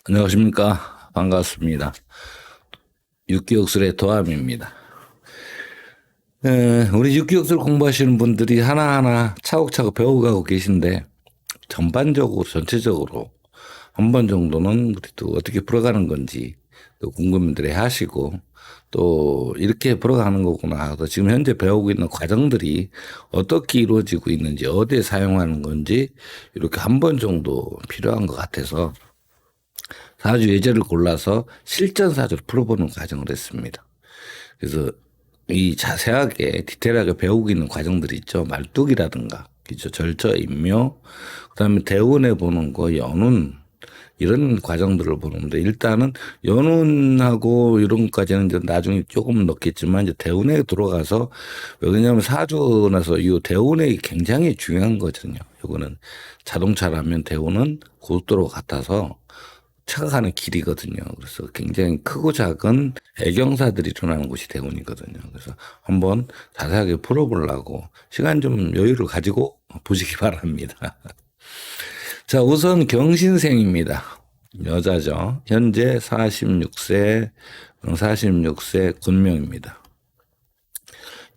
안녕하십니까. 반갑습니다. 육기역술의 도함입니다. 우리 육기역술 공부하시는 분들이 하나하나 차곡차곡 배워가고 계신데, 전반적으로, 전체적으로 한 번 정도는 우리 또 어떻게 풀어가는 건지 또 궁금들이 하시고, 또 이렇게 풀어가는 거구나. 또 지금 현재 배우고 있는 과정들이 어떻게 이루어지고 있는지, 어디에 사용하는 건지, 이렇게 한 번 정도 필요한 것 같아서 사주 예제를 골라서 실전 사주를 풀어보는 과정을 했습니다. 그래서 이 자세하게 디테일하게 배우고 있는 과정들이 있죠. 말뚝이라든가, 그죠. 절처, 임묘, 그다음에 대운에 보는 거, 연운, 이런 과정들을 보는데, 일단은 연운하고 이런 것까지는 이제 나중에 조금 넣겠지만, 이제 대운에 들어가서, 왜냐하면 사주나서 이 대운이 굉장히 중요한 거거든요. 이거는 자동차라면 대운은 고속도로 같아서 차가 가는 길이거든요. 그래서 굉장히 크고 작은 애경사들이 일어나는 곳이 대운이거든요. 그래서 한번 자세하게 풀어보려고 시간 좀 여유를 가지고 보시기 바랍니다. 자, 우선 경신생입니다. 여자죠. 현재 46세 군명입니다.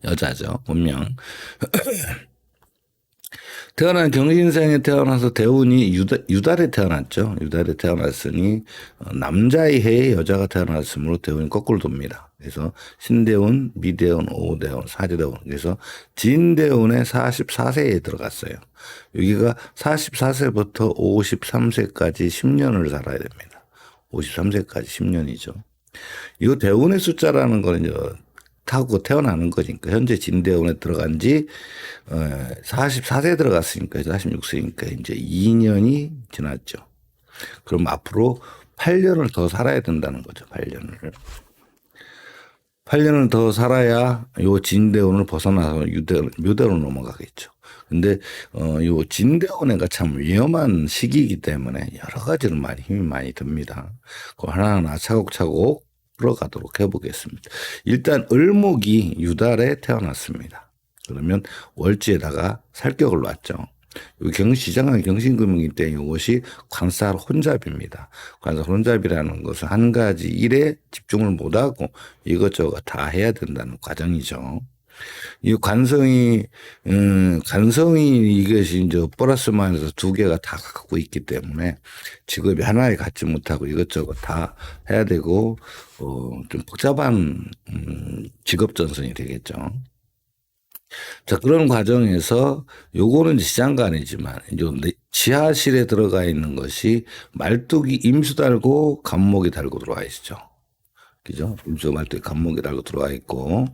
여자죠. 군명. 태어난 경신생에 태어나서 대운이 유달에 태어났죠. 유달에 태어났으니 남자의 해에 여자가 태어났으므로 대운이 거꾸로 돕니다. 그래서 신대운, 미대운, 오대운, 사제대운. 그래서 진대운에 44세에 들어갔어요. 여기가 44세부터 53세까지 10년을 살아야 됩니다. 53세까지 10년이죠. 이 대운의 숫자라는 거는 타고 태어나는 거니까 현재 진대운에 들어간 지 44세 들어갔으니까 46세니까 이제 2년이 지났죠. 그럼 앞으로 8년을 더 살아야 된다는 거죠. 8년을. 8년을 더 살아야 요 진대운을 벗어나서 묘대로 넘어가겠죠. 근데 요 진대운에가 참 위험한 시기이기 때문에 여러 가지로 많이 힘이 많이 듭니다. 그 하나하나 차곡차곡 풀어가도록 해보겠습니다. 일단 을목이 유달에 태어났습니다. 그러면 월지에다가 살격을 놨죠. 시장은 경신금이기 때문에 이것이 관살 혼잡입니다. 관살 혼잡이라는 것은 한 가지 일에 집중을 못하고 이것저것 다 해야 된다는 과정이죠. 이 관성이 이것이 이제 플러스 마이너스 두 개가 다 갖고 있기 때문에 직업이 하나에 갖지 못하고 이것저것 다 해야 되고, 좀 복잡한, 직업 전선이 되겠죠. 자, 그런 과정에서 요거는 시장간이지만 이제 지하실에 들어가 있는 것이 말뚝이 임수 달고 간목이 달고 들어와 있죠. 그죠? 임수 말뚝이 간목이 달고 들어와 있고,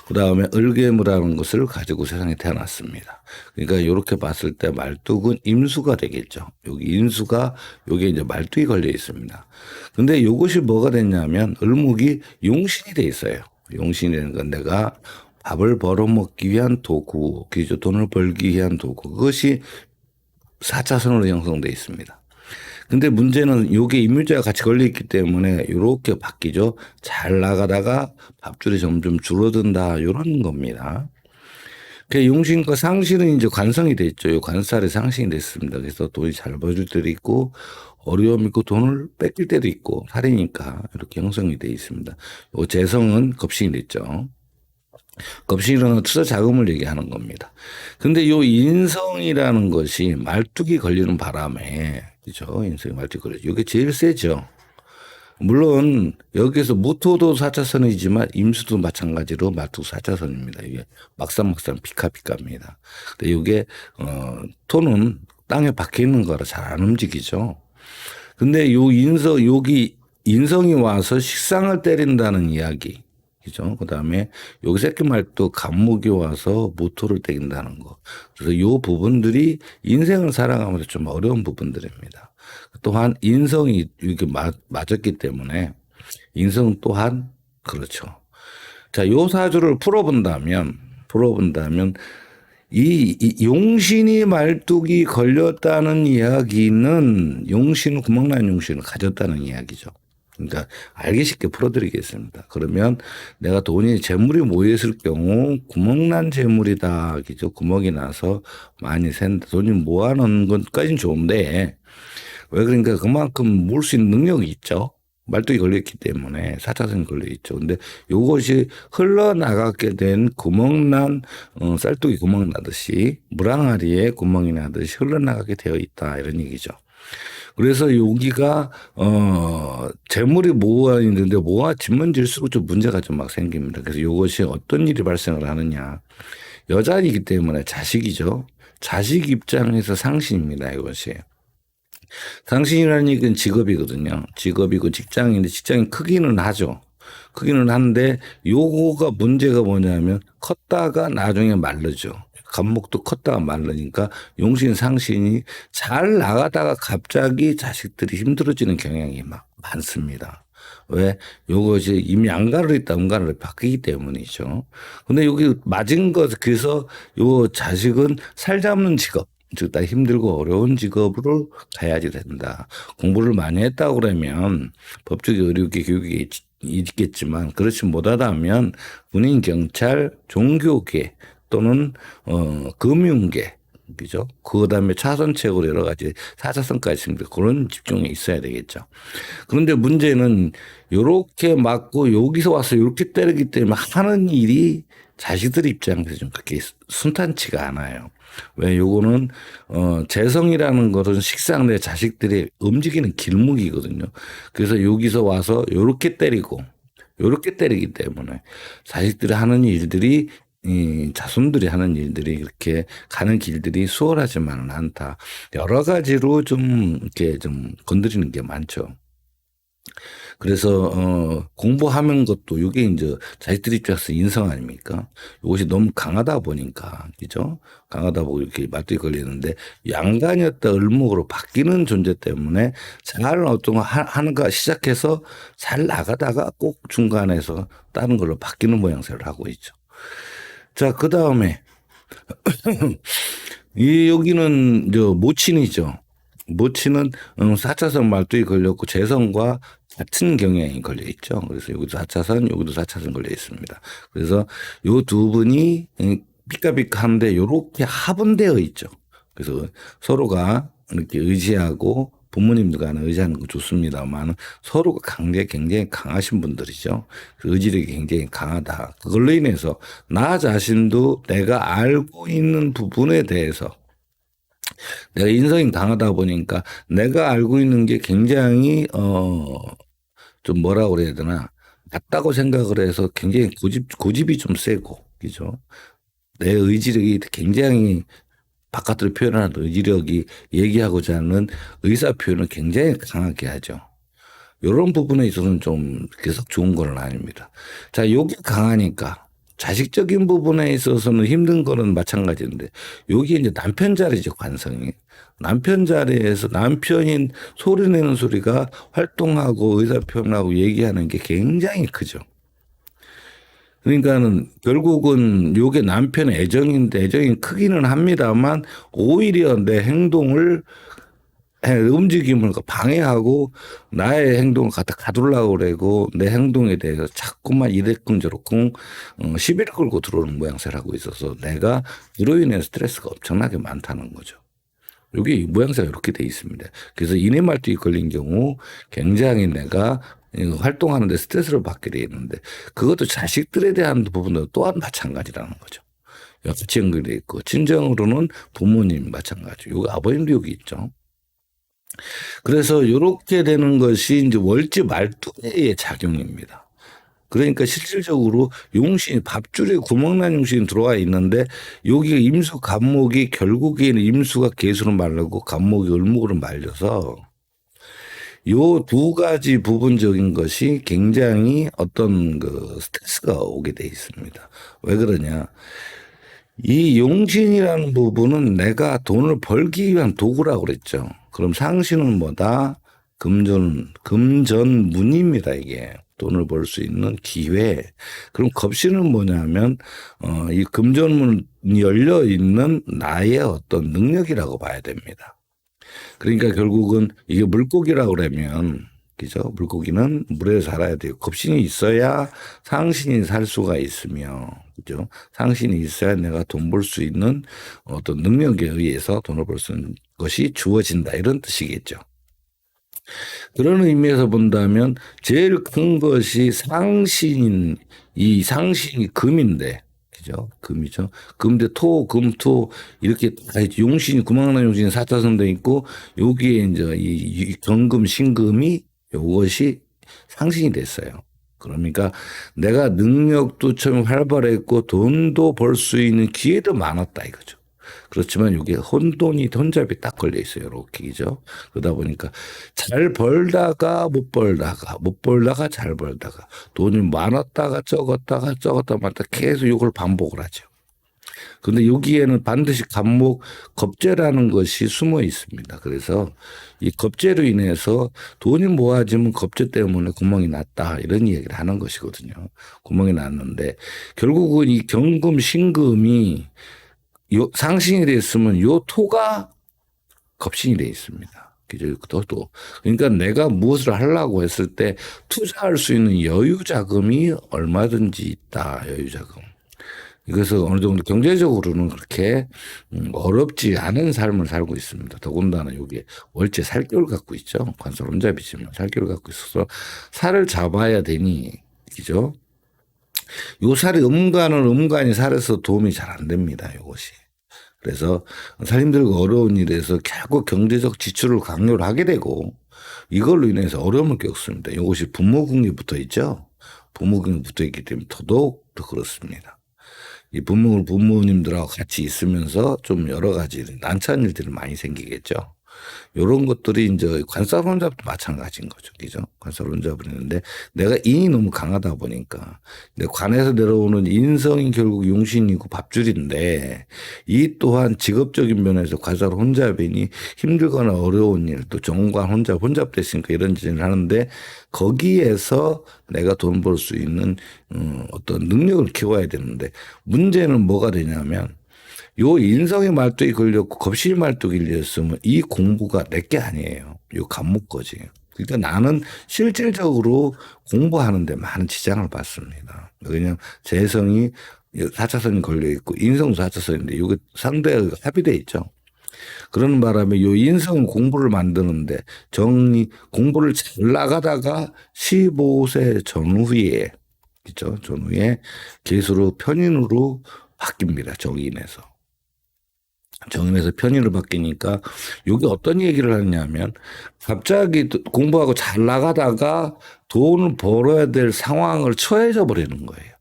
그 다음에 을괴무라는 것을 가지고 세상에 태어났습니다. 그러니까 이렇게 봤을 때 말뚝은 임수가 되겠죠. 여기 임수가 여기 이제 말뚝이 걸려 있습니다. 근데 이것이 뭐가 됐냐면 을목이 용신이 돼 있어요. 용신이라는 건 내가 밥을 벌어먹기 위한 도구, 그죠? 돈을 벌기 위한 도구. 그것이 4차선으로 형성되어 있습니다. 근데 문제는 요게 임유제가 같이 걸려있기 때문에 이렇게 바뀌죠. 잘 나가다가 밥줄이 점점 줄어든다. 이런 겁니다. 그 용신과 상신은 이제 관성이 됐죠. 요 관살이 상신이 됐습니다. 그래서 돈이 잘 벌어질 때도 있고 어려움 있고 돈을 뺏길 때도 있고 살이니까 이렇게 형성이 돼 있습니다. 요 재성은 겁신이 됐죠. 겁신이라는 투자 자금을 얘기하는 겁니다. 근데 요 인성이라는 것이 말뚝이 걸리는 바람에, 그죠? 인성이 말뚝이 걸리죠. 이게 제일 세죠. 물론 여기서 무토도 4차선이지만 임수도 마찬가지로 말뚝 4차선입니다. 이게 막상막상 피카피카입니다. 근데 이게 토는 땅에 박혀 있는 거라 잘 안 움직이죠. 근데 여기 인성이 와서 식상을 때린다는 이야기. 그죠? 그 다음에 여기 새끼말도 간목이 와서 모토를 때린다는 거. 그래서 이 부분들이 인생을 살아가면서 좀 어려운 부분들입니다. 또한 인성이 이렇게 맞았기 때문에 인성 또한 그렇죠. 자, 요 사주를 풀어본다면 이 용신이 말뚝이 걸렸다는 이야기는 용신은 구멍난 용신을 가졌다는 이야기죠. 그러니까 알기 쉽게 풀어드리겠습니다. 그러면 내가 돈이 재물이 모여있을 경우 구멍난 재물이다. 그죠? 구멍이 나서 많이 샌다. 돈이 모아놓은 것까지는 좋은데 왜 그러니까 그만큼 모을 수 있는 능력이 있죠. 말뚝이 걸려있기 때문에 4차선이 걸려있죠. 근데 요것이 흘러나가게 된 구멍난 쌀뚜기 구멍 나듯이 물항아리에 구멍이 나듯이 흘러나가게 되어 있다 이런 얘기죠. 그래서 여기가 재물이 모아 있는데 모아지면 질수록 좀 문제가 좀 막 생깁니다. 그래서 이것이 어떤 일이 발생을 하느냐. 여자이기 때문에 자식이죠. 자식 입장에서 상신입니다. 이것이. 상신이라는 얘기는 직업이거든요. 직업이고 직장인데 직장이 크기는 하죠. 크기는 한데 요거가 문제가 뭐냐면 컸다가 나중에 마르죠. 갑목도 컸다가 마르니까 용신 상신이 잘 나가다가 갑자기 자식들이 힘들어지는 경향이 막 많습니다. 왜? 요것이 이미 안가를 있다 음가를 바뀌기 때문이죠. 근데 여기 맞은 것, 그래서 요 자식은 살잡는 직업, 즉, 다 힘들고 어려운 직업으로 가야지 된다. 공부를 많이 했다고 그러면 법조계, 의료계, 교육이 있겠지만 그렇지 못하다면 군인, 경찰, 종교계 또는 금융계 그죠? 그 다음에 차선책으로 여러 가지 4차선까지 있습니다. 그런 집중에 있어야 되겠죠. 그런데 문제는 요렇게 맞고 여기서 와서 요렇게 때리기 때문에 하는 일이 자식들 입장에서 좀 그렇게 순탄치가 않아요. 왜 요거는 재성이라는 것은 식상 내 자식들이 움직이는 길목이거든요. 그래서 여기서 와서 요렇게 때리고 요렇게 때리기 때문에 자식들이 하는 일들이 이 자손들이 하는 일들이 이렇게 가는 길들이 수월하지만은 않다. 여러 가지로 좀 이렇게 좀 건드리는 게 많죠. 그래서 공부하는 것도 이게 이제 자식들 입장에서 인성 아닙니까? 이것이 너무 강하다 보니까 그죠? 강하다 보고 이렇게 맞들이 걸리는데 양간이었다 을목으로 바뀌는 존재 때문에 잘 어떤 거 하는가 시작해서 잘 나가다가 꼭 중간에서 다른 걸로 바뀌는 모양새를 하고 있죠. 자, 그 다음에 이 여기는 저 모친이죠. 모친은 4차선 말뚝이 걸렸고 재선과 같은 경향이 걸려 있죠. 그래서 여기도 4차선, 여기도 4차선 걸려 있습니다. 그래서 요 두 분이 삐까삐까한데 요렇게 합원되어 있죠. 그래서 서로가 이렇게 의지하고 부모님들 간에 의지하는 거 좋습니다만 서로가 굉장히 강하신 분들이죠. 그 의지력이 굉장히 강하다. 그걸로 인해서 나 자신도 내가 알고 있는 부분에 대해서 내가 인성이 강하다 보니까 내가 알고 있는 게 굉장히 좀 뭐라고 그래야 되나 맞다고 생각을 해서 굉장히 고집이 좀 세고 그죠. 내 의지력이 굉장히 바깥으로 표현하는 의지력이 얘기하고자 하는 의사 표현을 굉장히 강하게 하죠. 이런 부분에 있어서는 좀 계속 좋은 건 아닙니다. 자, 요게 강하니까 자식적인 부분에 있어서는 힘든 거는 마찬가지인데 여기 이제 남편 자리죠, 관성이. 남편 자리에서 남편인 소리내는 소리가 활동하고 의사 표현하고 얘기하는 게 굉장히 크죠. 그러니까는 결국은 요게 남편의 애정인데 애정이 크기는 합니다만 오히려 내 행동을 움직임을 방해하고 나의 행동을 갖다 가두려고 그러고 내 행동에 대해서 자꾸만 이랬군 저랬군 시비를 끌고 들어오는 모양새를 하고 있어서 내가 이로 인해 스트레스가 엄청나게 많다는 거죠. 여기 모양새가 이렇게 돼 있습니다. 그래서 인해말뚝이 걸린 경우 굉장히 내가 활동하는데 스트레스를 받게 돼 있는데 그것도 자식들에 대한 부분도 또한 마찬가지라는 거죠. 옆집 연결돼 있고 친정으로는 부모님 마찬가지. 여기 아버님도 여기 있죠. 그래서 이렇게 되는 것이 이제 월지 말뚝의 작용입니다. 그러니까 실질적으로 용신이 밥줄에 구멍난 용신이 들어와 있는데 여기 임수 갑목이 결국에는 임수가 계수로 말르고 갑목이 을목으로 말려서 요 두 가지 부분적인 것이 굉장히 어떤 그 스트레스가 오게 돼 있습니다. 왜 그러냐? 이 용신이라는 부분은 내가 돈을 벌기 위한 도구라고 그랬죠. 그럼 상신은 뭐다? 금전문입니다, 이게. 돈을 벌 수 있는 기회. 그럼 겁신은 뭐냐면, 이 금전문이 열려 있는 나의 어떤 능력이라고 봐야 됩니다. 그러니까 결국은 이게 물고기라고 그러면, 그죠? 물고기는 물에 살아야 돼요. 겁신이 있어야 상신이 살 수가 있으며, 그죠? 상신이 있어야 내가 돈 벌 수 있는 어떤 능력에 의해서 돈을 벌 수 있는 것이 주어진다. 이런 뜻이겠죠. 그런 의미에서 본다면 제일 큰 것이 상신인 이 상신이 금인데, 그죠? 금이죠. 금인데 토, 금, 토 이렇게 다 용신이 구망난 용신이 사자성도 있고 여기에 이제 이 경금, 신금이 요것이 상신이 됐어요. 그러니까 내가 능력도 좀 활발했고 돈도 벌 수 있는 기회도 많았다 이거죠. 그렇지만 이게 혼돈이 혼잡이 딱 걸려 있어요. 이렇게 죠. 그러다 보니까 잘 벌다가 못 벌다가 못 벌다가 잘 벌다가 돈이 많았다가 적었다가 많다 계속 이걸 반복을 하죠. 근데 여기에는 반드시 간목 겁재라는 것이 숨어 있습니다. 그래서 이 겁재로 인해서 돈이 모아지면 겁재 때문에 구멍이 났다 이런 얘기를 하는 것이거든요. 구멍이 났는데 결국은 이 경금 신금이 요 상신이 됐으면 요 토가 겁신이 돼 있습니다. 그죠? 또 그러니까 내가 무엇을 하려고 했을 때 투자할 수 있는 여유 자금이 얼마든지 있다. 여유 자금. 이것은 어느 정도 경제적으로는 그렇게 어렵지 않은 삶을 살고 있습니다. 더군다나 여기에 월제 살결 갖고 있죠. 관설 혼잡이지만 살결 갖고 있어서 살을 잡아야 되니 그죠? 요 살이 음간이 살에서 도움이 잘 안 됩니다. 이것이. 그래서 살림들과 어려운 일에서 결국 경제적 지출을 강요를 하게 되고 이걸로 인해서 어려움을 겪습니다. 이것이 부모궁이 붙어 있죠. 부모궁이 붙어 있기 때문에 더더욱 더 그렇습니다. 이 부모님들하고 같이 있으면서 좀 여러 가지 난처한 일들이 많이 생기겠죠. 이런 것들이 이제 관살혼잡도 마찬가지인 거죠. 그죠? 관살혼잡을 했는데 내가 인이 너무 강하다 보니까 내 관에서 내려오는 인성이 결국 용신이고 밥줄인데 이 또한 직업적인 면에서 관살혼잡이니 힘들거나 어려운 일 또 정관 혼잡 됐으니까 이런 짓을 하는데 거기에서 내가 돈 벌 수 있는 어떤 능력을 키워야 되는데 문제는 뭐가 되냐면 요 인성의 말뚝이 걸렸고 겁실 말뚝이 걸렸으면 이 공부가 내게 아니에요. 요 간목 거지. 그러니까 나는 실질적으로 공부하는데 많은 지장을 받습니다. 그냥 재성이 사차선이 걸려 있고 인성도 사차선인데 이게 상대가 합의돼 있죠. 그러는 바람에 요 인성 공부를 만드는데 공부를 잘 나가다가 15세 전후에 그죠? 전후에 계수로 편인으로 바뀝니다. 정인에서 편의로 바뀌니까 여기 어떤 얘기를 하냐면 갑자기 공부하고 잘 나가다가 돈을 벌어야 될 상황을 처해져 버리는 거예요.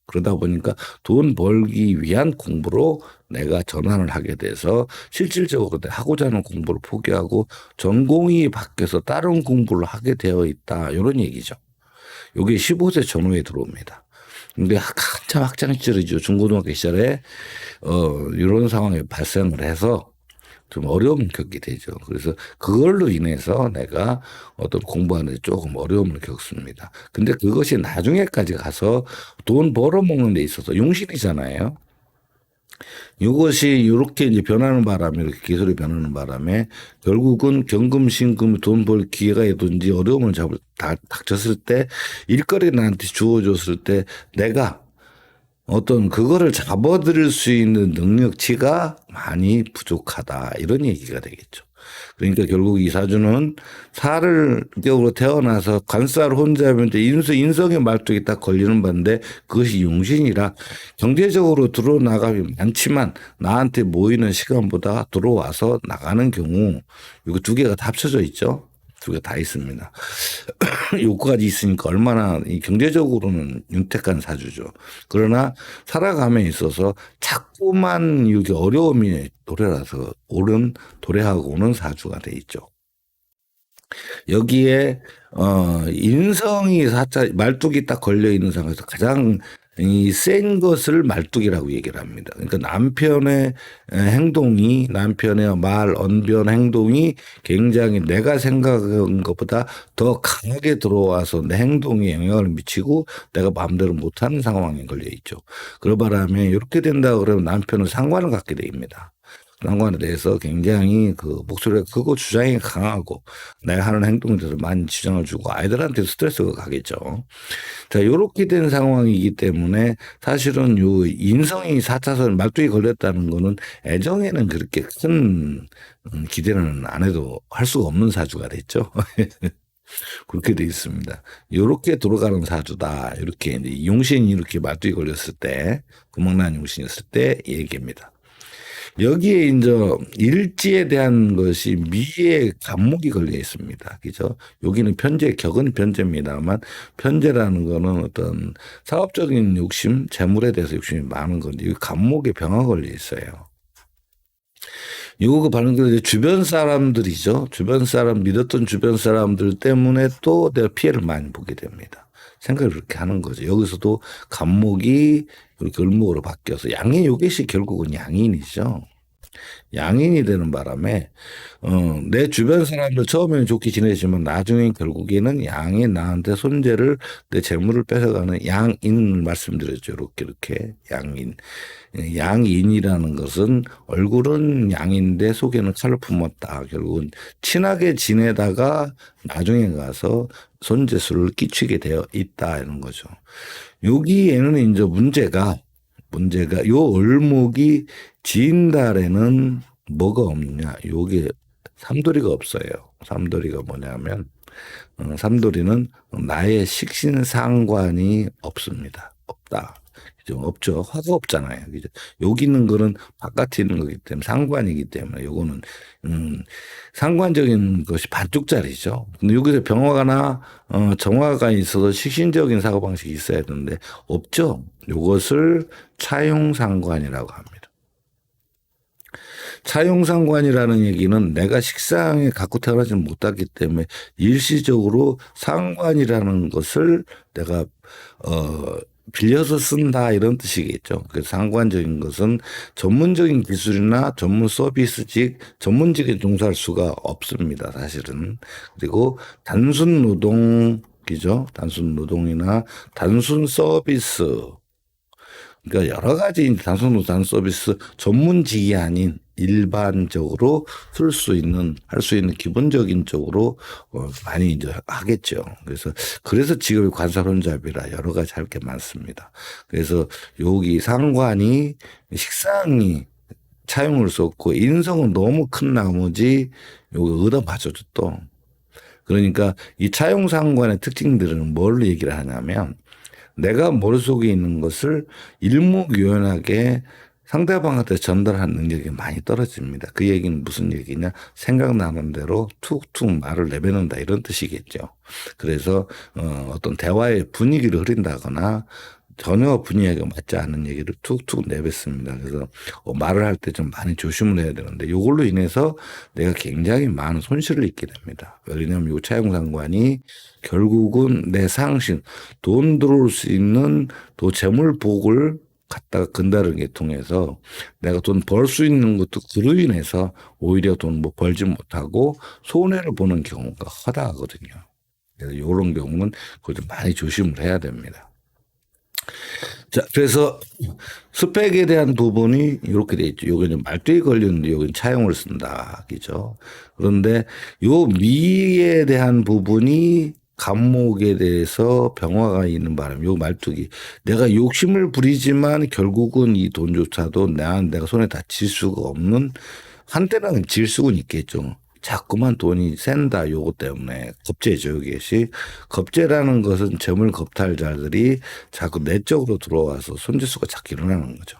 그러다 보니까 돈 벌기 위한 공부로 내가 전환을 하게 돼서 실질적으로 하고자 하는 공부를 포기하고 전공이 바뀌어서 다른 공부를 하게 되어 있다. 이런 얘기죠. 이게 15세 전후에 들어옵니다. 근데 한참 학창 시절이죠. 중고등학교 시절에 이런 상황이 발생을 해서 좀 어려움을 겪게 되죠. 그래서 그걸로 인해서 내가 어떤 공부하는 데 조금 어려움을 겪습니다. 근데 그것이 나중에까지 가서 돈 벌어먹는 데 있어서 용신이잖아요. 이것이 이렇게 이제 변하는 바람에 이렇게 기술이 변하는 바람에 결국은 경금, 신금, 돈 벌 기회가 있든지 어려움을 닥쳤을 때 일거리 나한테 주어졌을 때 내가 어떤 그거를 잡아들일 수 있는 능력치가 많이 부족하다 이런 얘기가 되겠죠. 그러니까 결국 이 사주는 살을격으로 태어나서 관살 혼자면 인성의 말뚝이 딱 걸리는 반인데 그것이 용신이라 경제적으로 들어나감이 많지만 나한테 모이는 시간보다 들어와서 나가는 경우 이거 두 개가 다 합쳐져 있죠. 두 개 다 있습니다. 요까지 있으니까 얼마나 경제적으로는 윤택한 사주죠. 그러나 살아감에 있어서 자꾸만 이게 어려움이 도래하고 오는 사주가 돼 있죠. 여기에 인성이 말뚝이 딱 걸려 있는 상황에서 가장 이 센 것을 말뚝이라고 얘기를 합니다. 그러니까 남편의 말, 언변, 행동이 굉장히 내가 생각한 것보다 더 강하게 들어와서 내 행동에 영향을 미치고 내가 마음대로 못하는 상황에 걸려 있죠. 그러 바람에 이렇게 된다 그러면 남편은 상관을 갖게 됩니다. 상관에 대해서 굉장히 그 목소리가 크고 주장이 강하고 내가 하는 행동에 대해서 많이 지장을 주고 아이들한테 스트레스가 가겠죠. 자, 요렇게 된 상황이기 때문에 사실은 요 인성이 4차선 말뚝이 걸렸다는 거는 애정에는 그렇게 큰 기대는 안 해도 할 수가 없는 사주가 됐죠. 그렇게 돼 있습니다. 요렇게 돌아가는 사주다. 이렇게 이제 용신이 이렇게 말뚝이 걸렸을 때, 구멍난 용신이었을 때 얘기입니다. 여기에 이제 일지에 대한 것이 미의 간목이 걸려 있습니다. 그죠? 여기는 편재, 격은 편재입니다만 편재라는 거는 어떤 사업적인 욕심, 재물에 대해서 욕심이 많은 건데 이 간목에 병화 걸려 있어요. 요거 발언들 주변 사람들이죠. 주변 사람 믿었던 주변 사람들 때문에 또 내가 피해를 많이 보게 됩니다. 생각을 그렇게 하는 거죠. 여기서도 간목이 이렇게 을목으로 바뀌어서 양인 요것이 결국은 양인이죠. 양인이 되는 바람에 내 주변 사람들 처음에는 좋게 지내지만 나중에 결국에는 양이 나한테 손재를 내 재물을 뺏어가는 양인을 말씀드렸죠. 이렇게 양인. 양인이라는 것은 얼굴은 양인데 속에는 칼을 품었다. 결국은 친하게 지내다가 나중에 가서 손재수를 끼치게 되어 있다 이런 거죠. 여기에는 이제 문제가 요 을목이 지인달에는 뭐가 없느냐. 요게 삼돌이가 없어요. 삼돌이가 뭐냐면 삼돌이는 나의 식신상관이 없습니다. 없다. 그죠? 없죠. 화가 없잖아요. 그죠? 여기 있는 거는 바깥에 있는 거기 때문에 상관이기 때문에 요거는 상관적인 것이 반쪽짜리죠. 근데 여기서 병화가나 정화가 있어서 식신적인 사고방식이 있어야 되는데 없죠. 요것을 차용상관이라고 합니다. 차용상관이라는 얘기는 내가 식상에 갖고 태어나지 못하기 때문에 일시적으로 상관이라는 것을 내가 빌려서 쓴다 이런 뜻이겠죠. 그래서 상관적인 것은 전문적인 기술이나 전문 서비스직, 전문직에 종사할 수가 없습니다. 사실은. 그리고 단순 노동이죠. 단순 노동이나 단순 서비스. 그러니까 여러 가지 단순 노동 서비스 전문직이 아닌 일반적으로 쓸 수 있는 할 수 있는 기본적인 쪽으로 많이 이제 하겠죠. 그래서 직업이 관사론잡이라 여러 가지 할 게 많습니다. 그래서 여기 상관이 식상이 차용을 썼고 인성은 너무 큰 나머지 여기 의다 맞춰도 또 그러니까 이 차용상관의 특징들은 뭘 얘기를 하냐면 내가 머릿속에 있는 것을 일목요연하게 상대방한테 전달하는 능력이 많이 떨어집니다. 그 얘기는 무슨 얘기냐? 생각나는 대로 툭툭 말을 내뱉는다 이런 뜻이겠죠. 그래서 어떤 대화의 분위기를 흐린다거나 전혀 분위기가 맞지 않는 얘기를 툭툭 내뱉습니다. 그래서 말을 할 때 좀 많이 조심을 해야 되는데 이걸로 인해서 내가 굉장히 많은 손실을 입게 됩니다. 왜냐하면 이 차용상관이 결국은 내 상신, 돈 들어올 수 있는 또 재물복을 갖다가 근다는 게 통해서 내가 돈 벌 수 있는 것도 그로 인해서 오히려 돈 뭐 벌지 못하고 손해를 보는 경우가 허다하거든요. 그래서 이런 경우는 그걸 좀 많이 조심을 해야 됩니다. 자, 그래서 스펙에 대한 부분이 이렇게 돼 있죠. 여기는 말뚝이 걸렸는데 여기는 차용을 쓴다. 그죠? 그런데 요 미에 대한 부분이 간목에 대해서 병화가 있는 바람에 요 말뚝이 내가 욕심을 부리지만 결국은 이 돈조차도 내가 손에 다 쥘 수가 없는 한때는 질 수는 있겠죠. 자꾸만 돈이 샌다 요거 때문에 겁재죠. 이것이 겁재라는 것은 재물 겁탈자들이 자꾸 내적으로 들어와서 손재수가 자꾸 일어나는 거죠.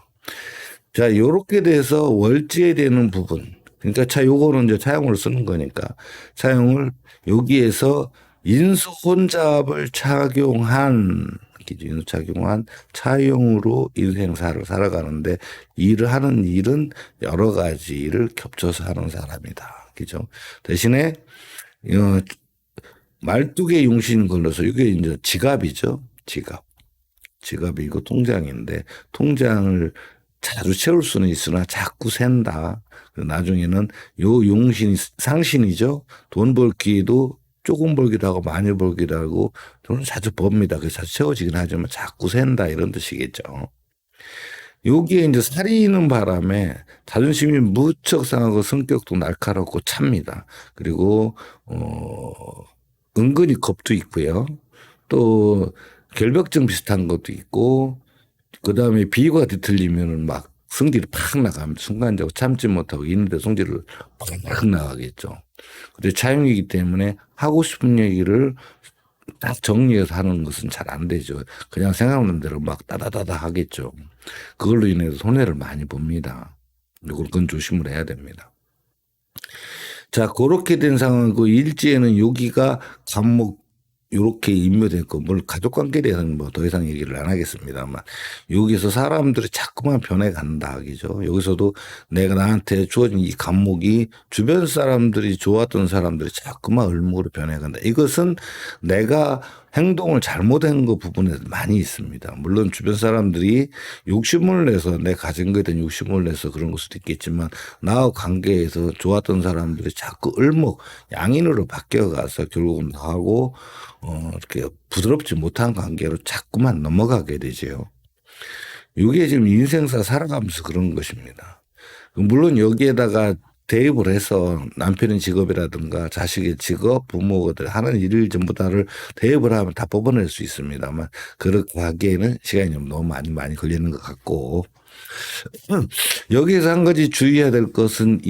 자, 요렇게 돼서 월지에 되는 부분 그러니까 요거는 이제 차용을 쓰는 거니까 차용을 여기에서 인수혼잡을 착용한 차용으로 인생사를 살아가는데 일을 하는 일은 여러 가지 일을 겹쳐서 하는 사람이다. 그죠? 대신에 말뚝에 용신 걸려서 이게 이제 지갑이죠. 지갑이 이거 통장인데 통장을 자주 채울 수는 있으나 자꾸 샌다. 나중에는 요 용신이 상신이죠. 돈 벌 기회도 조금 벌기도 하고 많이 벌기도 하고 돈을 자주 법니다. 그래서 자주 채워지긴 하지만 자꾸 샌다 이런 뜻이겠죠. 여기에 이제 살이 있는 바람에 자존심이 무척 상하고 성격도 날카롭고 찹니다. 그리고 은근히 겁도 있고요. 또 결벽증 비슷한 것도 있고, 그 다음에 비위가 뒤틀리면은 막 성질이 팍 나가면 순간적으로 참지 못하고 있는데 성질을 팍 나가겠죠. 근데 차용이기 때문에 하고 싶은 얘기를 딱 정리해서 하는 것은 잘 안 되죠. 그냥 생각나는 대로 막 따다다다 하겠죠. 그걸로 인해서 손해를 많이 봅니다. 그건 조심을 해야 됩니다. 자, 그렇게 된 상황이고, 일지에는 여기가 감목 요렇게 임묘됐고, 뭘 가족관계에 대해서는 뭐 더 이상 얘기를 안 하겠습니다만, 여기서 사람들이 자꾸만 변해간다 하기죠. 여기서도 내가 나한테 주어진 이 감목이 주변 사람들이 좋았던 사람들이 자꾸만 을목으로 변해간다. 이것은 내가 행동을 잘못한 거 부분에 많이 있습니다. 물론 주변 사람들이 욕심을 내서 내 가진 거에 대한 욕심을 내서 그런 걸 수도 있겠지만 나와 관계에서 좋았던 사람들이 자꾸 을목 양인으로 바뀌어가서 결국은 나하고 이렇게 부드럽지 못한 관계로 자꾸만 넘어가게 되지요. 이게 지금 인생사 살아가면서 그런 것입니다. 물론 여기에다가 대입을 해서 남편의 직업이라든가 자식의 직업, 부모들 하는 일 전부 다를 대입을 하면 다 뽑아낼 수 있습니다만 그렇게 하기에는 시간이 너무 많이 걸리는 것 같고 여기에서 한 가지 주의해야 될 것은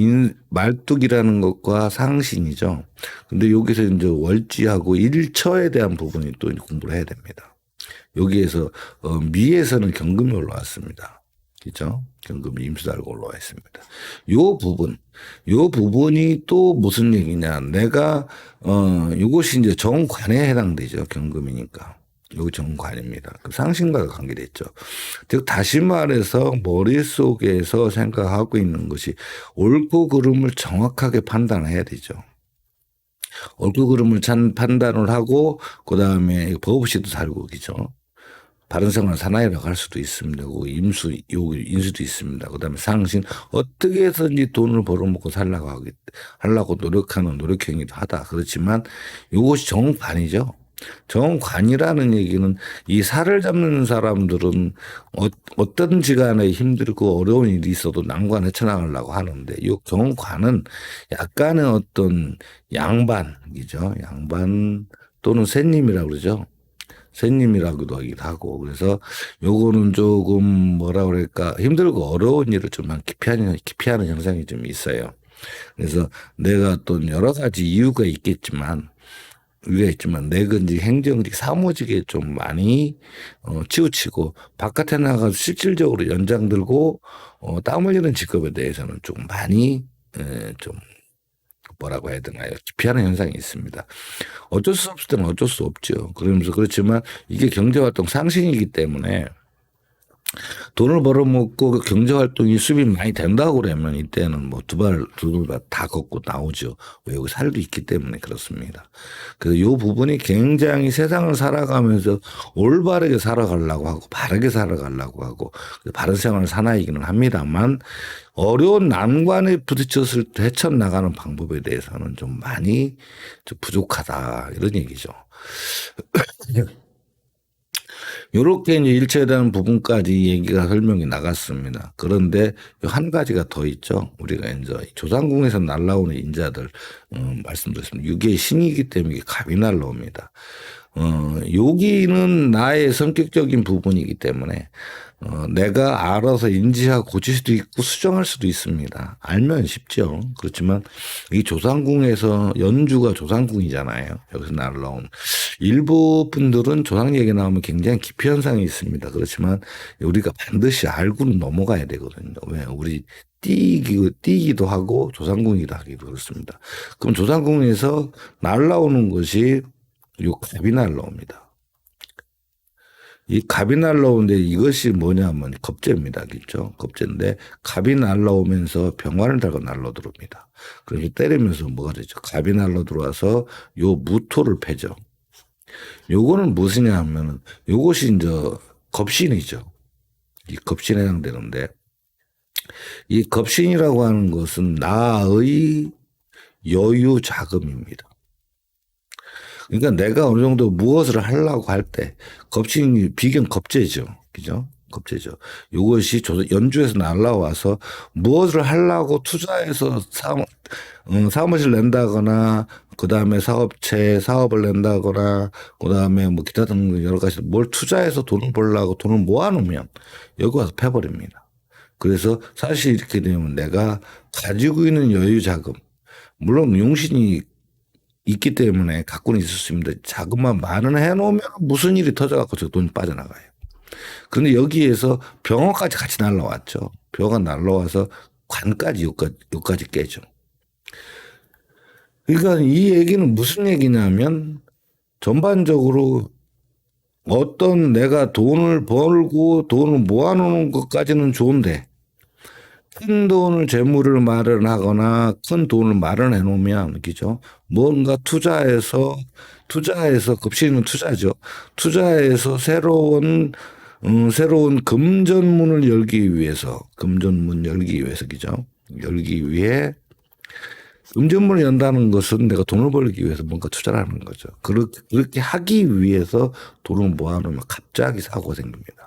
말뚝이라는 것과 상신이죠. 근데 여기서 이제 월지하고 일처에 대한 부분이 또 공부를 해야 됩니다. 여기에서 미에서는 경금이 올라왔습니다. 그죠? 경금이 임수달고 올라와 있습니다. 요 부분이 또 무슨 얘기냐. 내가, 이것이 이제 정관에 해당되죠. 경금이니까. 여기 정관입니다. 그 상신과 관계됐죠. 즉, 다시 말해서 머릿속에서 생각하고 있는 것이 옳고 그름을 정확하게 판단해야 되죠. 옳고 그름을 판단을 하고, 그 다음에 법 없이도 살고, 그죠? 바른 생활 사나이라고 할 수도 있습니다. 인수도 있습니다. 그 다음에 상신, 어떻게 해서든지 돈을 벌어먹고 하려고 노력하는 노력행위도 하다. 그렇지만 이것이 정관이죠. 정관이라는 얘기는 이 살을 잡는 사람들은 어떤지 간에 힘들고 어려운 일이 있어도 난관 헤쳐나가려고 하는데 이 정관은 약간의 어떤 양반이죠. 양반 또는 새님이라고 그러죠. 새님이라고도 하기도 하고 그래서 요거는 조금 뭐라 그럴까 힘들고 어려운 일을 좀 기피하는 현상이 좀 있어요. 그래서 내가 또 여러 가지 이유가 있겠지만 내근직, 행정직, 사무직에 좀 많이 치우치고 바깥에 나가서 실질적으로 연장 들고 땀 흘리는 직업에 대해서는 조금 많이 좀 뭐라고 해야 되나요? 기피하는 현상이 있습니다. 어쩔 수 없을 때는 어쩔 수 없죠. 그러면서 그렇지만 이게 경제활동 상신이기 때문에 돈을 벌어먹고 경제활동이 수입이 많이 된다고 그러면 이때는 뭐 두 발 다 걷고 나오죠. 왜 여기 살도 있기 때문에 그렇습니다. 그래서 이 부분이 굉장히 세상을 살아가면서 올바르게 살아가려고 하고 바르게 살아가려고 하고 바른 생활을 사나이기는 합니다만 어려운 난관에 부딪혔을 때 헤쳐나가는 방법에 대해서는 좀 많이 좀 부족하다 이런 얘기죠. 요렇게 이제 일체에 대한 부분까지 얘기가 설명이 나갔습니다. 그런데 한 가지가 더 있죠. 우리가 이제 조상궁에서 날라오는 인자들, 말씀드렸습니다. 이게 신이기 때문에 이게 갑이 날라옵니다. 여기는 나의 성격적인 부분이기 때문에 내가 알아서 인지하고 고칠 수도 있고 수정할 수도 있습니다. 알면 쉽죠. 그렇지만 이 조상궁에서 연주가 조상궁이잖아요. 여기서 날라온 일부 분들은 조상 얘기 나오면 굉장히 기피 현상이 있습니다. 그렇지만 우리가 반드시 알고는 넘어가야 되거든요. 왜 우리 띄기도 하고 조상궁이기도 하기도 그렇습니다. 그럼 조상궁에서 날라오는 것이 요 갑이 날라옵니다. 이 갑이 날라오는데 이것이 뭐냐면 겁재입니다. 그렇죠? 겁재인데 갑이 날라오면서 병화를 달고 날라 들어옵니다. 그래서 때리면서 뭐가 되죠? 갑이 날라 들어와서 요 무토를 패죠. 요거는 무엇이냐 하면은 요것이 이제 겁신이죠. 이 겁신에 해당되는데 이 겁신이라고 하는 것은 나의 여유 자금입니다. 그러니까 내가 어느 정도 무엇을 하려고 할 때 겁신이 비견 겁재죠. 그죠? 겁재죠. 이것이 연주에서 날라와서 무엇을 하려고 투자해서 사무실 낸다거나 그다음에 사업을 낸다거나 그다음에 뭐 기타 등등 여러 가지 뭘 투자해서 돈을 벌려고 돈을 모아놓으면 여기 와서 패버립니다. 그래서 사실 이렇게 되면 내가 가지고 있는 여유 자금 물론 용신이 있기 때문에 갖고는 있을 수 있는데 자금만 만원 해놓으면 무슨 일이 터져갖고 저 돈이 빠져나가요. 그런데 여기에서 병원까지 같이 날라왔죠. 병원 날라와서 관까지 여기까지 깨죠. 그러니까 이 얘기는 무슨 얘기냐면 전반적으로 어떤 내가 돈을 벌고 돈을 모아놓는 것까지는 좋은데 큰 돈을 재물을 마련하거나 큰 돈을 마련해 놓으면 그죠? 뭔가 투자해서 급식은 투자죠. 투자해서 새로운 금전문을 열기 위해서 그죠? 열기 위해 금전문을 연다는 것은 내가 돈을 벌기 위해서 뭔가 투자를 하는 거죠. 그렇게 하기 위해서 돈을 모아놓으면 갑자기 사고가 생깁니다.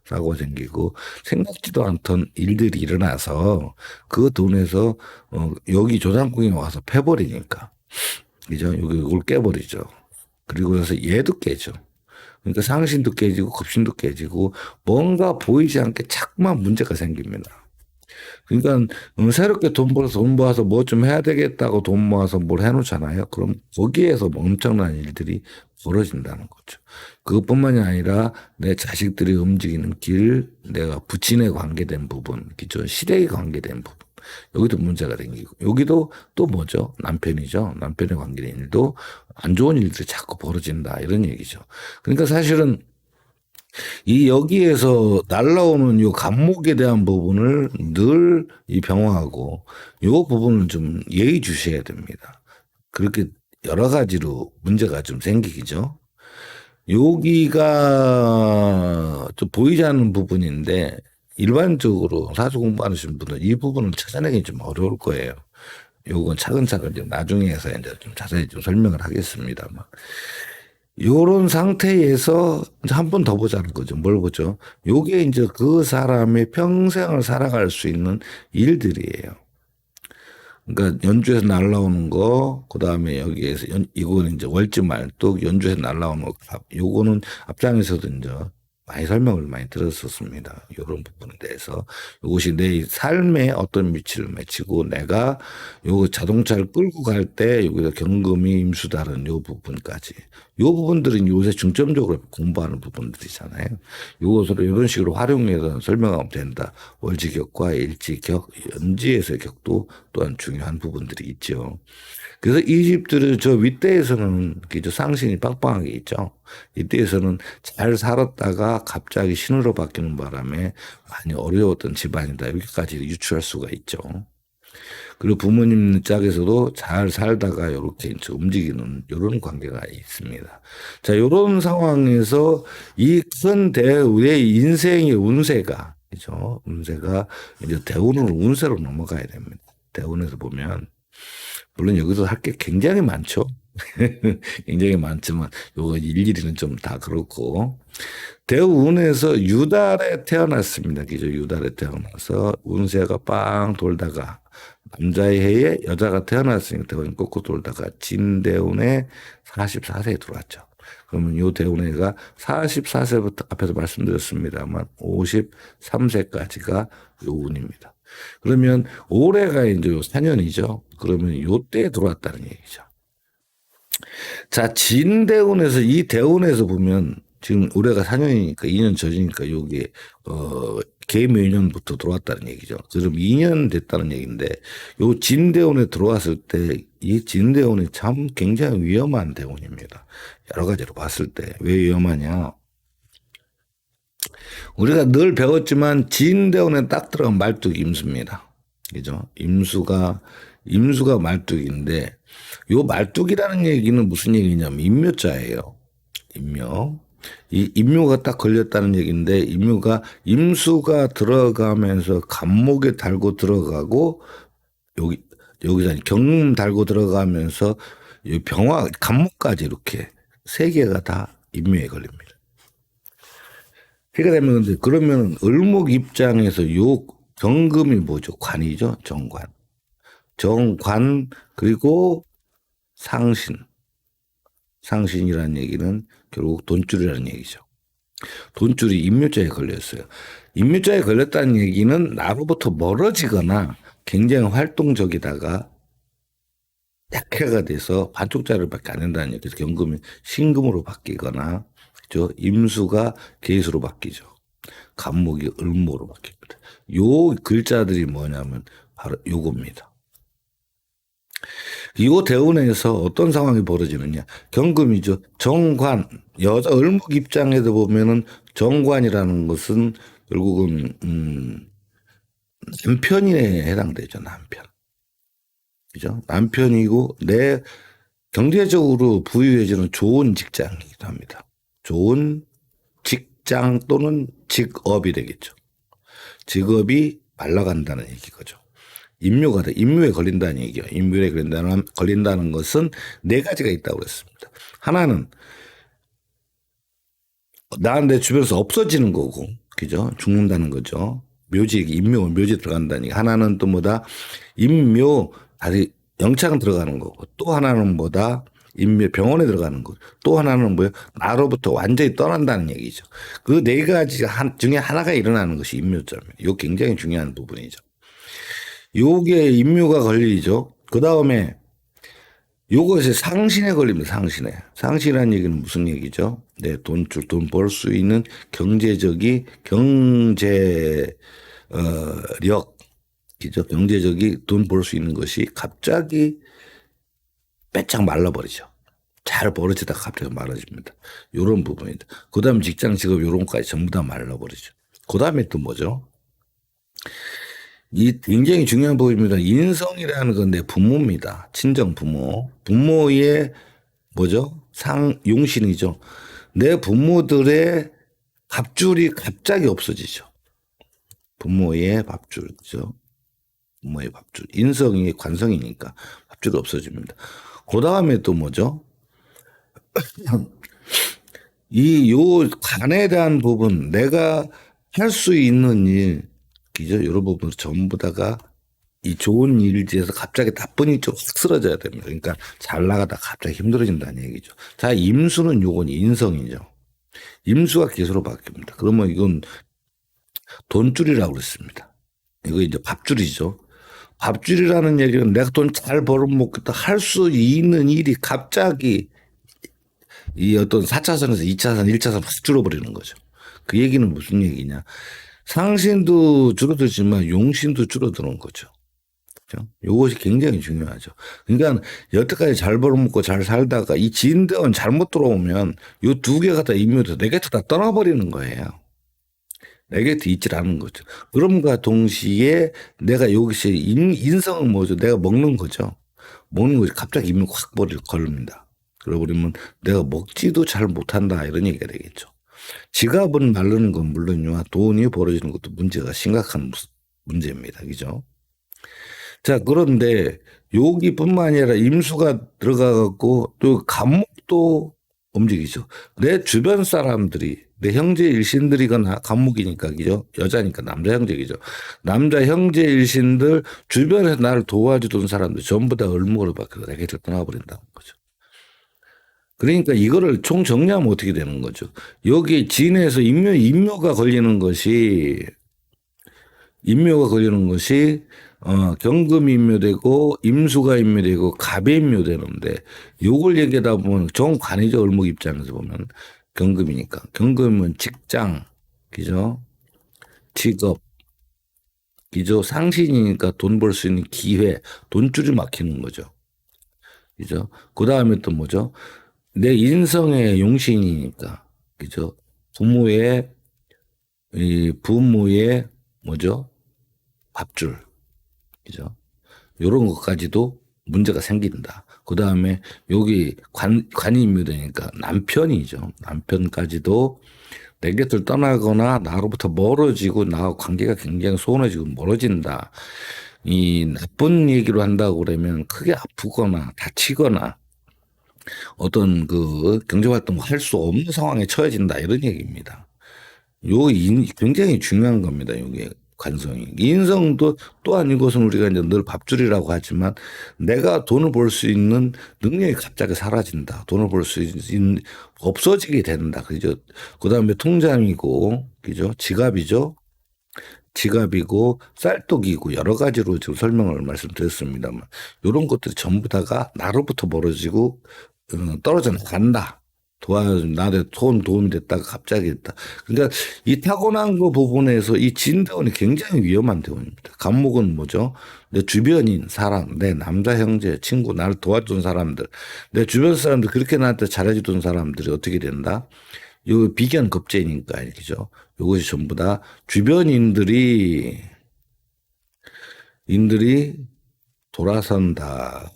사고가 생기고 생각지도 않던 일들이 일어나서 그 돈에서 여기 조상궁에 와서 패버리니까 그죠? 이걸 깨버리죠. 그리고 나서 얘도 깨죠. 그러니까 상신도 깨지고 급신도 깨지고 뭔가 보이지 않게 자꾸만 문제가 생깁니다. 그러니까 새롭게 돈 모아서 뭐 좀 해야 되겠다고 돈 모아서 뭘 해놓잖아요. 그럼 거기에서 엄청난 일들이 벌어진다는 거죠. 그것뿐만이 아니라 내 자식들이 움직이는 길, 내가 부친에 관계된 부분, 그죠? 시댁에 관계된 부분. 여기도 문제가 생기고 여기도 또 뭐죠? 남편이죠. 남편에 관계된 일도 안 좋은 일들이 자꾸 벌어진다 이런 얘기죠. 그러니까 사실은 이 여기에서 날라오는 요 감목에 대한 부분을 늘 이 병화하고 요 부분을 좀 예의 주셔야 됩니다. 그렇게 여러 가지로 문제가 좀 생기죠. 여기가 좀 보이지 않는 부분인데 일반적으로 사주 공부하시는 분들 이 부분을 찾아내기 좀 어려울 거예요. 요건 차근차근 좀 나중에 해서 이제 좀 자세히 좀 설명을 하겠습니다만. 요런 상태에서 한 번 더 보자는 거죠. 뭘 보죠? 요게 이제 그 사람의 평생을 살아갈 수 있는 일들이에요. 그러니까 연주에서 날라오는 거, 그 다음에 여기에서 이거는 이제 월지말뚝 연주에서 날라오는 거, 요거는 앞장에서도 이제 많이 설명을 많이 들었었습니다. 이런 부분에 대해서 이것이 내 삶에 어떤 위치를 맺히고 내가 요 자동차를 끌고 갈 때 여기서 경금이 임수다른 요 부분까지 요 부분들은 요새 중점적으로 공부하는 부분들이잖아요. 요것으로 이런 식으로 활용해서 설명하면 된다. 월지격과 일지격, 연지에서의 격도 또한 중요한 부분들이 있죠. 그래서 이 집들은 저 윗대에서는 상신이 빵빵하게 있죠. 이때에서는 잘 살았다가 갑자기 신으로 바뀌는 바람에 많이 어려웠던 집안이다. 여기까지 유추할 수가 있죠. 그리고 부모님 짝에서도 잘 살다가 이렇게 움직이는 이런 관계가 있습니다. 자, 이런 상황에서 이 큰 대우의 인생의 운세가, 그죠? 운세가 이제 대운으로 운세로 넘어가야 됩니다. 대운에서 보면 물론 여기서 할 게 굉장히 많죠. 굉장히 많지만 요거 일일이는 좀 다 그렇고 대운에서 유달에 태어났습니다. 그죠? 유달에 태어나서 운세가 빵 돌다가 남자의 해에 여자가 태어났으니까 대운이 꺾고 돌다가 진대운에 44세에 들어왔죠. 그러면 요 대운해가 44세부터 앞에서 말씀드렸습니다만 53세까지가 요 운입니다. 그러면 올해가 이제 요 4년이죠. 그러면 요때 들어왔다는 얘기죠. 자, 진대운에서 이 대운에서 보면 지금 올해가 4년이니까 2년 전이니까 요게 개묘년부터 들어왔다는 얘기죠. 그럼 2년 됐다는 얘기인데 요 진대운에 들어왔을 때 이 진대운이 참 굉장히 위험한 대운입니다. 여러 가지로 봤을 때 왜 위험하냐? 우리가 늘 배웠지만 진대운에 딱 들어간 말뚝이 임수입니다. 그죠? 임수가 말뚝인데 요 말뚝이라는 얘기는 무슨 얘기냐면 임묘자예요. 임묘. 이 임묘가 딱 걸렸다는 얘기인데 임묘가 임수가 들어가면서 간목에 달고 들어가고 여기서 경음 달고 들어가면서 병화 간목까지 이렇게 세 개가 다 임묘에 걸립니다. 해가 되면 근데 그러면 을목 입장에서 요 경금이 뭐죠? 관이죠. 정관. 정관 그리고 상신. 상신이라는 얘기는 결국 돈줄이라는 얘기죠. 돈줄이 임묘자에 걸렸어요. 임묘자에 걸렸다는 얘기는 나로부터 멀어지거나 굉장히 활동적이다가 약해가 돼서 반쪽짜리밖에 안 된다는 얘기죠. 경금이 신금으로 바뀌거나 그죠? 임수가 계수로 바뀌죠. 간목이 을목으로 바뀝니다. 요 글자들이 뭐냐면 바로 요겁니다. 이 대운에서 어떤 상황이 벌어지느냐. 경금이죠. 정관. 여자 을목 입장에서 보면은 정관이라는 것은 결국은 남편에 해당되죠. 남편. 그죠? 남편이고 내 경제적으로 부유해지는 좋은 직장이기도 합니다. 좋은 직장 또는 직업이 되겠죠. 직업이 말라간다는 얘기거죠. 임묘에 걸린다는 얘기예요. 임묘에 걸린다는 것은 네 가지가 있다고 그랬습니다. 하나는 내 주변에서 없어지는 거고, 그죠? 죽는다는 거죠. 묘지 들어간다는 얘기. 하나는 또 뭐다? 임묘, 다시 영창 들어가는 거고, 또 하나는 뭐다? 임묘 병원에 들어가는 거. 또 하나는 뭐예요? 나로부터 완전히 떠난다는 얘기죠. 그 네 가지 중에 하나가 일어나는 것이 임묘점이에요. 이거 굉장히 중요한 부분이죠. 요게 임묘가 걸리죠. 그 다음에 요것이 상신에 걸립니다. 상신이라는 얘기는 무슨 얘기죠? 네, 돈 벌 수 있는 경제력이죠. 경제적이 돈 벌 수 있는 것이 갑자기 빼짝 말라버리죠. 잘 벌어지다가 갑자기 말아집니다. 요런 부분이다. 그 다음 직장, 직업 요런 것까지 전부 다 말라버리죠. 그 다음에 또 뭐죠? 이 굉장히 중요한 부분입니다. 인성이라는 건 내 부모입니다. 친정 부모. 부모의 뭐죠? 용신이죠. 내 부모들의 밥줄이 갑자기 없어지죠. 부모의 밥줄이죠. 부모의 밥줄. 인성이 관성이니까 밥줄이 없어집니다. 그 다음에 또 뭐죠? 요 관에 대한 부분, 내가 할 수 있는 일, 그죠? 이런 부분 전부 다가 이 좋은 일지에서 갑자기 나쁜 일 쪽으로 확 쓰러져야 됩니다. 그러니까 잘 나가다 갑자기 힘들어진다는 얘기죠. 자, 임수는 요건 인성이죠. 임수가 기수로 바뀝니다. 그러면 이건 돈줄이라고 그랬습니다. 이거 이제 밥줄이죠. 밥줄이라는 얘기는 내가 돈 잘 벌어먹겠다 할 수 있는 일이 갑자기 이 어떤 4차선에서 2차선, 1차선 확 줄어버리는 거죠. 그 얘기는 무슨 얘기냐. 상신도 줄어들지만 용신도 줄어드는 거죠. 그렇죠? 이것이 굉장히 중요하죠. 그러니까 여태까지 잘 벌어먹고 잘 살다가 이 진대원 잘못 들어오면 이 두 개가 다 임묘돼서 내 곁에 다 떠나버리는 거예요. 내 곁에 있질 않은 거죠. 그럼과 동시에 내가 여기서 인성은 뭐죠? 내가 먹는 거죠. 먹는 것이 갑자기 임묘가 확 걸립니다. 그러버리면 내가 먹지도 잘 못한다 이런 얘기가 되겠죠. 지갑은 마르는 건 물론이와 돈이 벌어지는 것도 문제가 심각한 문제입니다. 그죠? 자, 그런데 여기뿐만 아니라 임수가 들어가갖고 또 간목도 움직이죠. 내 주변 사람들이 내 형제 일신들이거나 간목이니까 그죠? 여자니까 남자 형제이죠. 남자 형제 일신들 주변에서 나를 도와주던 사람들 전부 다 을목으로 바뀌어서 내게 떠나버린다는 거죠. 그러니까 이거를 총 정리하면 어떻게 되는 거죠? 여기 진에서 임묘가 걸리는 것이 경금이 임묘되고 임수가 임묘되고 갑이 임묘되는데 요걸 얘기하다 보면 정관이죠. 을목 입장에서 보면 경금이니까. 경금은 직장, 그죠? 직업, 그죠? 상신이니까 돈 벌 수 있는 기회, 돈줄이 막히는 거죠. 그죠? 그 다음에 또 뭐죠? 내 인성의 용신이니까, 그죠? 부모의 뭐죠? 밥줄, 그죠? 요런 것까지도 문제가 생긴다. 그 다음에 여기 관이 임묘되니까 남편이죠. 남편까지도 내 곁을 떠나거나 나로부터 멀어지고 나와 관계가 굉장히 소원해지고 멀어진다. 이 나쁜 얘기로 한다고 그러면 크게 아프거나 다치거나 어떤 그 경제활동을 할 수 없는 상황에 처해진다 이런 얘기입니다. 굉장히 중요한 겁니다. 이게 관성이. 인성도 또한 이것은 우리가 이제 늘 밥줄이라고 하지만 내가 돈을 벌 수 있는 능력이 갑자기 사라진다. 돈을 벌 수 있는, 없어지게 된다. 그죠? 그 다음에 통장이고, 그죠? 지갑이고, 쌀떡이고, 여러 가지로 지금 설명을 말씀드렸습니다만, 이런 것들이 전부 다가 나로부터 멀어지고, 떨어져 나간다. 나한테 도움이 됐다가 갑자기 했다. 그러니까 이 타고난 그 부분에서 이 진대원이 굉장히 위험한 대원입니다. 간목은 뭐죠? 내 주변인 사람, 내 남자 형제, 친구, 나를 도와준 사람들, 내 주변 사람들 그렇게 나한테 잘해주던 사람들이 어떻게 된다? 요 비견 급제니까 그죠? 요것이 전부 다 주변인들이 돌아선다.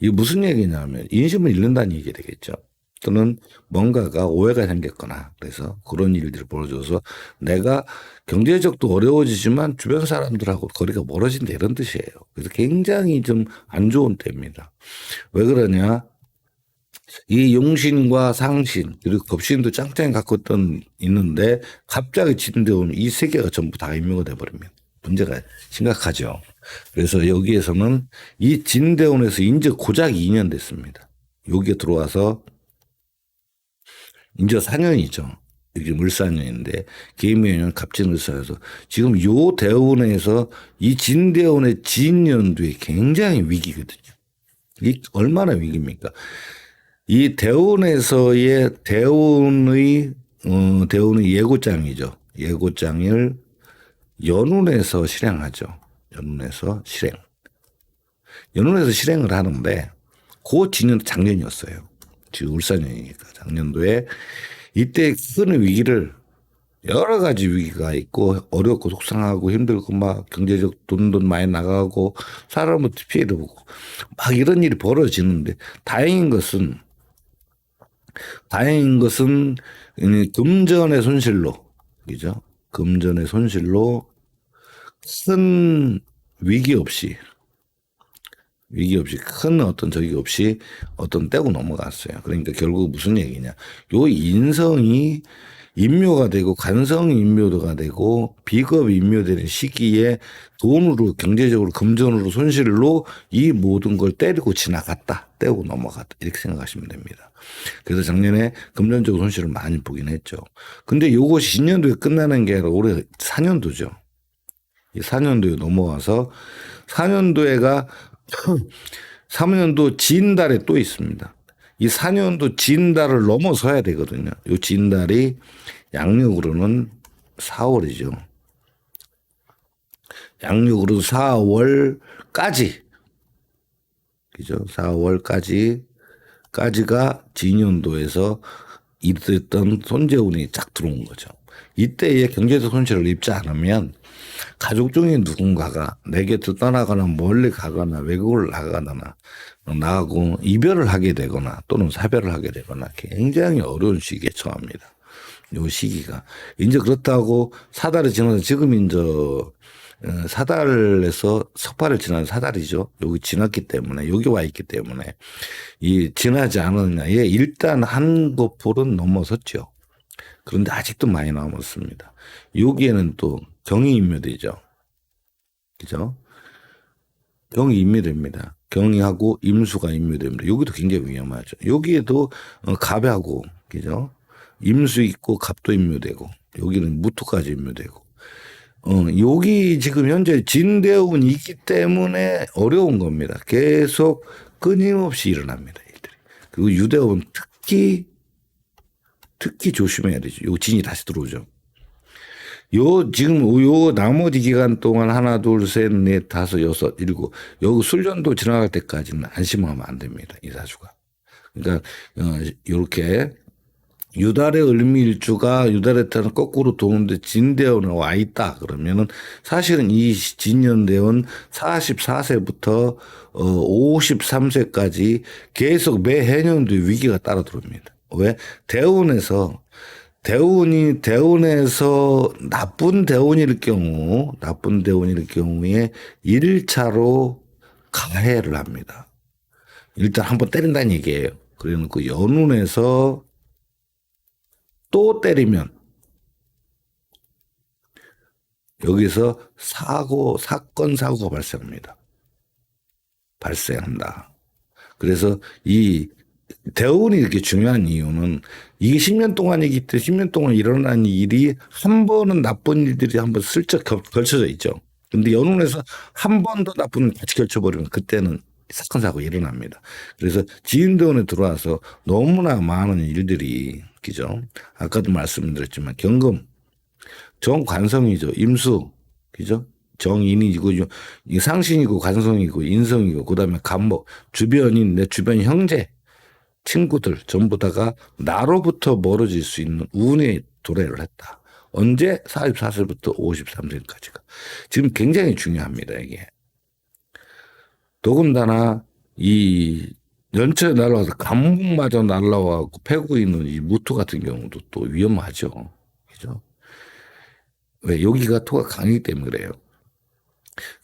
이게 무슨 얘기냐면 인심을 잃는다는 얘기 되겠죠. 또는 뭔가가 오해가 생겼거나 그래서 그런 일들이 벌어져서 내가 경제적도 어려워지지만 주변 사람들하고 거리가 멀어진다 이런 뜻이에요. 그래서 굉장히 좀 안 좋은 때입니다. 왜 그러냐? 이 용신과 상신 그리고 겁신도 짱짱이 갖고 있는데 갑자기 진대오면 이 세 개가 전부 다 임무가 돼버리면 문제가 심각하죠. 그래서 여기에서는 이 진대원에서 이제 고작 2년 됐습니다. 여기에 들어와서 이제 4년이죠. 이게 물사년인데 개미년 갑진을사여서 지금 요 대운에서 이 진대운의 진년도에 굉장히 위기거든요. 이 얼마나 위기입니까? 이 대운에서의 대운의 예고장이죠. 예고장을 연운에서 실행하죠. 연운에서 실행을 하는데 그 진년 작년이었어요. 지금 울산년이니까 작년도에 이때 큰 위기를 여러 가지 위기가 있고 어렵고 속상하고 힘들고 막 경제적 돈 많이 나가고 사람한테 피해도 보고 막 이런 일이 벌어지는데 다행인 것은 금전의 손실로 그죠? 금전의 손실로 큰 위기 없이 큰 어떤 적이 없이 어떤 떼고 넘어갔어요. 그러니까 결국 무슨 얘기냐? 요 인성이 인묘가 되고 간성이 인묘도가 되고 비겁이 인묘되는 시기에 돈으로 경제적으로 금전으로 손실로 이 모든 걸 때리고 지나갔다. 떼고 넘어갔다. 이렇게 생각하시면 됩니다. 그래서 작년에 금전적 손실을 많이 보긴 했죠. 근데 요것이 신년도에 끝나는 게 아니라 올해 4년도죠. 이 4년도에 넘어와서 4년도에가 3년도 진달에 또 있습니다. 이 4년도 진달을 넘어서야 되거든요. 이 진달이 양력으로는 4월이죠. 양력으로 4월까지, 그죠? 4월까지가 진년도에서 있었던 손재운이 쫙 들어온 거죠. 이때에 경제적 손실을 입지 않으면 가족 중에 누군가가 내 곁을 떠나거나 멀리 가거나 외국을 나가고 이별을 하게 되거나 또는 사별을 하게 되거나 굉장히 어려운 시기에 처합니다. 요 시기가. 이제 그렇다고 사달이 지나서 지금 이제 사달에서 석파를 지난 사달이죠. 여기 지났기 때문에 여기 와 있기 때문에 이 지나지 않았냐에 일단 한 고풀은 넘어섰죠. 그런데 아직도 많이 남았습니다. 여기에는 또 경이 임묘되죠. 그죠? 경이 임묘됩니다. 경이하고 임수가 임묘됩니다. 여기도 굉장히 위험하죠. 여기에도 갑하고 그죠? 임수 있고 갑도 임묘되고 여기는 무토까지 임묘되고 여기 지금 현재 진대운이 있기 때문에 어려운 겁니다. 계속 끊임없이 일어납니다. 이들이. 그리고 유대운 특히 조심해야 되죠. 요 진이 다시 들어오죠. 지금 요 나머지 기간 동안 하나, 둘, 셋, 넷, 다섯, 여섯, 일곱 여기 술년도 지나갈 때까지는 안심하면 안 됩니다. 이 사주가. 그러니까 요렇게 유달의 을미일주가 유달의 태는 거꾸로 도는데 진대원에 와 있다 그러면은 사실은 이 진년대원 44세부터 53세까지 계속 매 해년도에 위기가 따라 들어옵니다. 왜? 대운에서 나쁜 대운일 경우에 1차로 가해를 합니다. 일단 한번 때린다는 얘기예요. 그래놓고 연운에서 또 때리면 여기서 사건, 사고가 발생한다. 그래서 이 대운이 이렇게 중요한 이유는 이게 10년 동안이기 때문에 10년 동안 일어난 일이 한 번은 나쁜 일들이 한번 슬쩍 걸쳐져 있죠. 근데 연운에서 한 번 더 나쁜 일 같이 걸쳐버리면 그때는 사건 사고 일어납니다. 그래서 지인대운에 들어와서 너무나 많은 일들이 그죠. 아까도 말씀드렸지만 경금, 정관성이죠. 임수, 그죠? 정인이고 상신이고 관성이고 인성이고 그다음에 간목, 주변인 내 주변 형제, 친구들 전부 다가 나로부터 멀어질 수 있는 운의 도래를 했다. 언제? 44세부터 53세까지가. 지금 굉장히 중요합니다, 이게. 더군다나 이 연초에 날라와서 감목마저 날라와고 패고 있는 이 무토 같은 경우도 또 위험하죠. 그죠? 왜? 여기가 토가 강하기 때문에 그래요.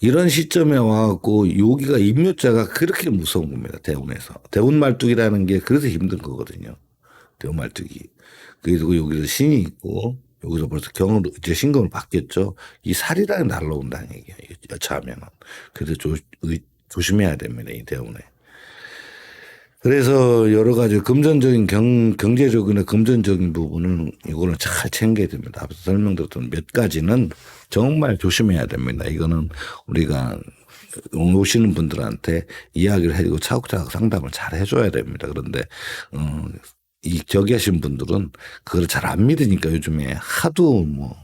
이런 시점에 와갖고 여기가 임묘자가 그렇게 무서운 겁니다. 대운에서. 대운 말뚝이라는 게 그래서 힘든 거거든요. 대운 말뚝이. 그리고 여기서 신이 있고 여기서 벌써 경으로 이제 신금을 바뀌었죠. 이 살이랑 날라온다는 얘기예요. 여차하면은. 그래서 조심해야 됩니다. 이 대운에. 그래서 여러 가지 금전적인 경제적이나 금전적인 부분은 이거는 잘 챙겨야 됩니다. 앞서 설명드렸던 몇 가지는 정말 조심해야 됩니다. 이거는 우리가 오시는 분들한테 이야기를 해주고 차곡차곡 상담을 잘 해줘야 됩니다. 그런데 저기 하신 분들은 그걸 잘 안 믿으니까 요즘에 하도 뭐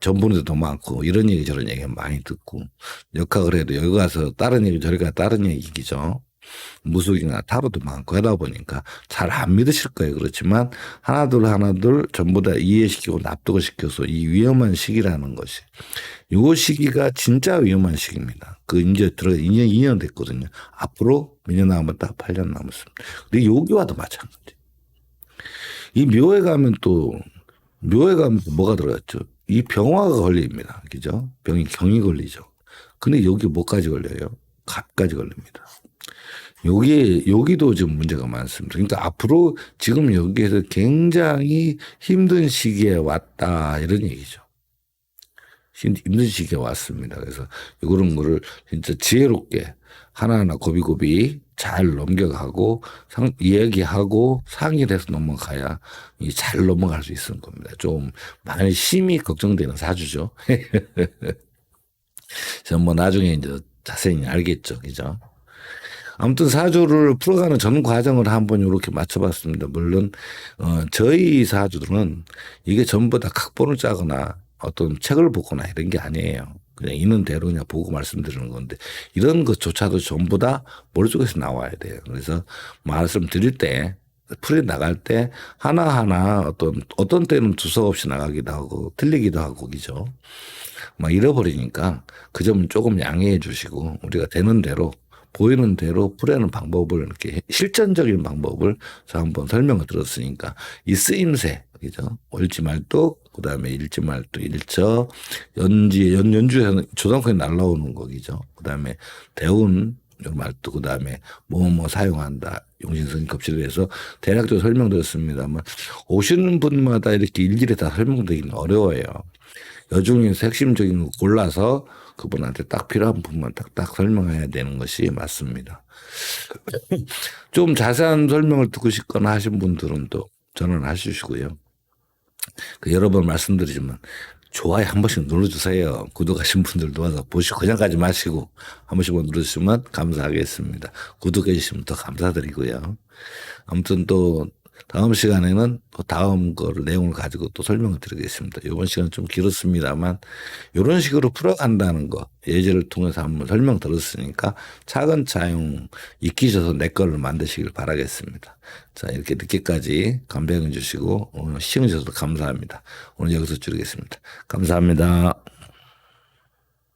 전보는 더 많고 이런 얘기 저런 얘기 많이 듣고 역학을 해도 여기 가서 다른 얘기 저리 가서 다른 얘기죠. 무속이나 타로도 많고 하다 보니까 잘 안 믿으실 거예요. 그렇지만 하나둘 전부 다 이해시키고 납득을 시켜서 이 위험한 시기라는 것이 요 시기가 진짜 위험한 시기입니다. 그 이제 2년 됐거든요. 앞으로 몇 년 남았다 8년 남았습니다. 근데 여기와도 마찬가지. 이 묘에 가면 또 뭐가 들어갔죠? 이 병화가 걸립니다. 그죠? 경이 걸리죠. 근데 여기 뭐까지 걸려요? 갑까지 걸립니다. 여기도 지금 문제가 많습니다. 그러니까 앞으로 지금 여기에서 굉장히 힘든 시기에 왔다 이런 얘기죠. 힘든 시기에 왔습니다. 그래서 이런 거를 진짜 지혜롭게 하나하나 고비고비 잘 넘겨가고 이야기하고 상의를 해서 넘어가야 잘 넘어갈 수 있을 겁니다. 좀 많이 심히 걱정되는 사주죠. 전 뭐 나중에 이제 자세히 알겠죠. 그죠? 아무튼 사주를 풀어가는 전 과정을 한번 이렇게 맞춰봤습니다. 물론 저희 사주들은 이게 전부 다 각본을 짜거나 어떤 책을 보거나 이런 게 아니에요. 그냥 있는 대로 그냥 보고 말씀드리는 건데 이런 것조차도 전부 다 머릿속에서 나와야 돼요. 그래서 말씀드릴 때 풀이 나갈 때 하나하나 어떤 때는 두서없이 나가기도 하고 틀리기도 하고 그죠. 막 잃어버리니까 그 점은 조금 양해해 주시고 우리가 되는 대로 보이는 대로 풀어내는 방법을 이렇게 실전적인 방법을 저 한번 설명을 들었으니까 이 쓰임새 그죠 월지말뚝 그다음에 일지말뚝 일처 연주에서는 조상권이 날라오는 거기죠. 그다음에 대운 말뚝 그다음에 뭐뭐 사용한다 용신성 급식에 대해서 대략적으로 설명드렸습니다만 오시는 분마다 이렇게 일일이 다 설명드리기는 어려워요. 여중에서 핵심적인 거 골라서 그분한테 딱 필요한 부분만 딱딱 설명해야 되는 것이 맞습니다. 좀 자세한 설명을 듣고 싶거나 하신 분들은 또 전화하시고요. 여러 번 말씀드리지만 좋아요 한 번씩 눌러주세요. 구독하신 분들도 와서 보시고 그냥 가지 마시고 한 번씩만 눌러주시면 감사하겠습니다. 구독해 주시면 더 감사드리고요. 아무튼 또 다음 시간에는 또 다음 거를 내용을 가지고 또 설명을 드리겠습니다. 이번 시간은 좀 길었습니다만 이런 식으로 풀어간다는 거 예제를 통해서 한번 설명 들었으니까 차근차근 익히셔서 내 거를 만드시길 바라겠습니다. 자 이렇게 늦게까지 감병해 주시고 오늘 시청해 주셔서 감사합니다. 오늘 여기서 줄이겠습니다. 감사합니다.